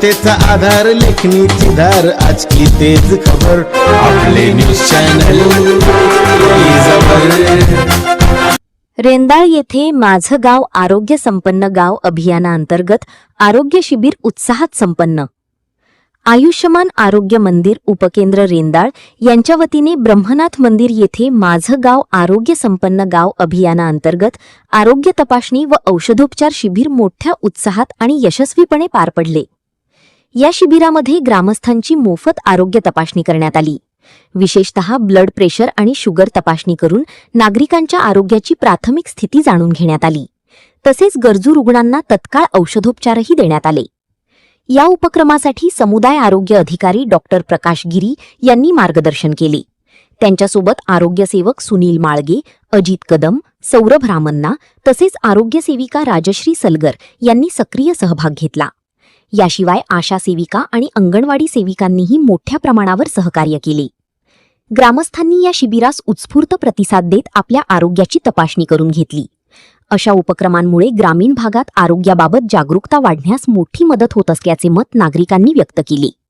जनतेचा आधार, लेखणीची धार, आज की तेज खबर, आपले न्यूज चॅनल रेंदाळ येथे माझं गाव आरोग्य संपन्न गाव अभियानाअंतर्गत आरोग्य शिबिर उत्साहात संपन्न. आयुष्यमान आरोग्य मंदिर उपकेंद्र रेंदाळ यांच्या वतीने ब्रह्मनाथ मंदिर येथे माझं गाव आरोग्य संपन्न गाव अभियानाअंतर्गत आरोग्य तपासणी व औषधोपचार शिबिर मोठ्या उत्साहात आणि यशस्वीपणे पार पडले. या शिबिरामध्ये ग्रामस्थांची मोफत आरोग्य तपासणी करण्यात आली. विशेषतः ब्लड प्रेशर आणि शुगर तपासणी करून नागरिकांच्या आरोग्याची प्राथमिक स्थिती जाणून घेण्यात आली. तसेच गरजू रुग्णांना तत्काळ औषधोपचारही देण्यात आले. या उपक्रमासाठी समुदाय आरोग्य अधिकारी डॉक्टर प्रकाश गिरी यांनी मार्गदर्शन केले. त्यांच्यासोबत आरोग्यसेवक सुनील माळगे, अजित कदम, सौरभ रामन्ना तसेच आरोग्यसेविका राजश्री सलगर यांनी सक्रिय सहभाग घेतला. याशिवाय आशा सेविका आणि अंगणवाडी सेविकांनीही मोठ्या प्रमाणावर सहकार्य केले. ग्रामस्थांनी या शिबिरास उत्स्फूर्त प्रतिसाद देत आपल्या आरोग्याची तपासणी करून घेतली. अशा उपक्रमांमुळे ग्रामीण भागात आरोग्याबाबत जागरूकता वाढण्यास मोठी मदत होत असल्याचे मत नागरिकांनी व्यक्त केले.